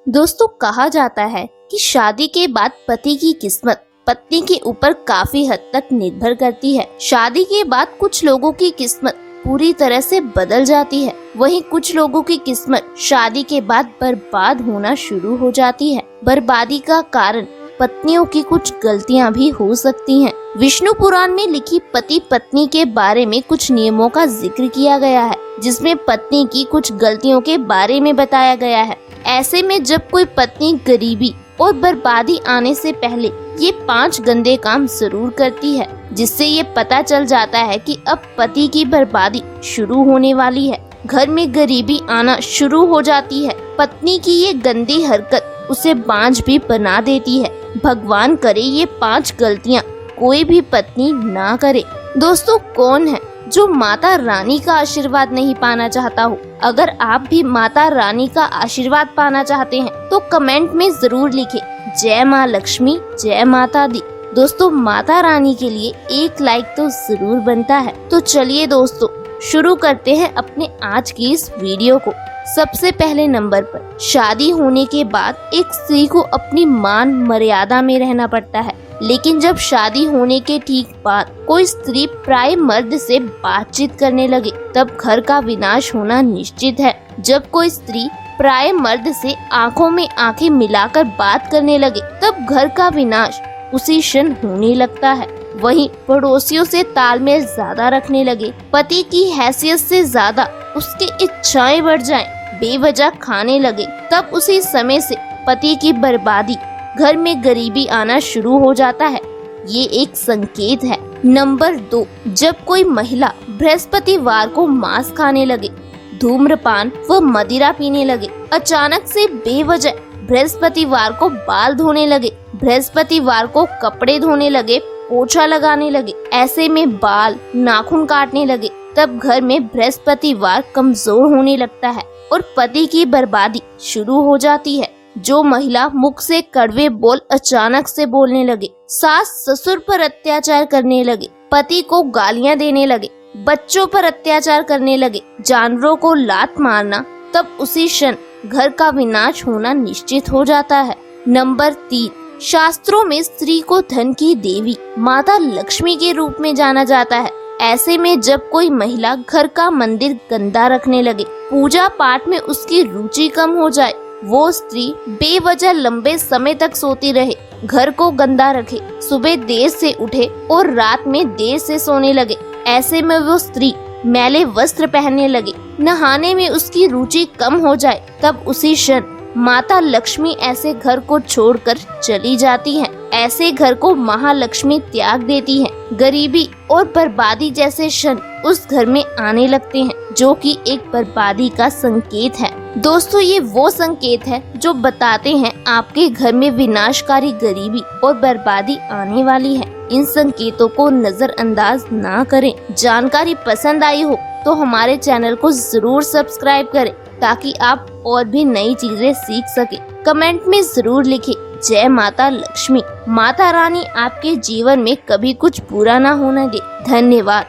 दोस्तों, कहा जाता है कि शादी के बाद पति की किस्मत पत्नी के ऊपर काफी हद तक निर्भर करती है। शादी के बाद कुछ लोगों की किस्मत पूरी तरह से बदल जाती है, वहीं कुछ लोगों की किस्मत शादी के बाद बर्बाद होना शुरू हो जाती है। बर्बादी का कारण पत्नियों की कुछ गलतियां भी हो सकती हैं। विष्णु पुराण में लिखी पति पत्नी के बारे में कुछ नियमों का जिक्र किया गया है, जिसमें पत्नी की कुछ गलतियों के बारे में बताया गया है। ऐसे में जब कोई पत्नी गरीबी और बर्बादी आने से पहले ये 5 गंदे काम जरूर करती है, जिससे ये पता चल जाता है कि अब पति की बर्बादी शुरू होने वाली है। घर में गरीबी आना शुरू हो जाती है। पत्नी की ये गंदी हरकत उसे बांझ भी बना देती है। भगवान करे ये 5 गलतियां कोई भी पत्नी ना करे। दोस्तों, कौन है जो माता रानी का आशीर्वाद नहीं पाना चाहता हो? अगर आप भी माता रानी का आशीर्वाद पाना चाहते हैं तो कमेंट में जरूर लिखें, जय माँ लक्ष्मी, जय माता दी। दोस्तों, माता रानी के लिए एक लाइक तो जरूर बनता है। तो चलिए दोस्तों, शुरू करते हैं अपने आज की इस वीडियो को। सबसे पहले नंबर पर, शादी होने के बाद एक स्त्री को अपनी मान मर्यादा में रहना पड़ता है, लेकिन जब शादी होने के ठीक बाद कोई स्त्री पराये मर्द से बातचीत करने लगे, तब घर का विनाश होना निश्चित है। जब कोई स्त्री पराये मर्द से आंखों में आंखें मिलाकर बात करने लगे, तब घर का विनाश उसी क्षण होने लगता है। वहीं पड़ोसियों से तालमेल ज्यादा रखने लगे, पति की हैसियत से ज्यादा उसकी इच्छाएं बढ़ जाएं, बेवजह खाने लगे, तब उसी समय से पति की बर्बादी, घर में गरीबी आना शुरू हो जाता है। ये एक संकेत है। नंबर 2, जब कोई महिला बृहस्पतिवार को मांस खाने लगे, धूम्रपान व मदिरा पीने लगे, अचानक से बेवजह बृहस्पतिवार को बाल धोने लगे, बृहस्पतिवार को कपड़े धोने लगे, पोछा लगाने लगे, ऐसे में बाल नाखून काटने लगे, तब घर में बृहस्पतिवार कमजोर होने लगता है और पति की बर्बादी शुरू हो जाती है। जो महिला मुख से कड़वे बोल अचानक से बोलने लगे, सास ससुर पर अत्याचार करने लगे, पति को गालियां देने लगे, बच्चों पर अत्याचार करने लगे, जानवरों को लात मारना, तब उसी क्षण घर का विनाश होना निश्चित हो जाता है। नंबर 3, शास्त्रों में स्त्री को धन की देवी माता लक्ष्मी के रूप में जाना जाता है। ऐसे में जब कोई महिला घर का मंदिर गंदा रखने लगे, पूजा पाठ में उसकी रुचि कम हो जाए, वो स्त्री बेवजह लंबे समय तक सोती रहे, घर को गंदा रखे, सुबह देर से उठे और रात में देर से सोने लगे, ऐसे में वो स्त्री मैले वस्त्र पहनने लगे, नहाने में उसकी रुचि कम हो जाए, तब उसी क्षण माता लक्ष्मी ऐसे घर को छोड़कर चली जाती हैं। ऐसे घर को महालक्ष्मी त्याग देती हैं। गरीबी और बर्बादी जैसे क्षण उस घर में आने लगते हैं, जो कि एक बर्बादी का संकेत है। दोस्तों, ये वो संकेत है जो बताते हैं आपके घर में विनाशकारी गरीबी और बर्बादी आने वाली है। इन संकेतों को नजरअंदाज ना करें। जानकारी पसंद आई हो तो हमारे चैनल को जरूर सब्सक्राइब करें, ताकि आप और भी नई चीजें सीख सके। कमेंट में जरूर लिखें, जय माता लक्ष्मी। माता रानी आपके जीवन में कभी कुछ बुरा ना होने दे। धन्यवाद।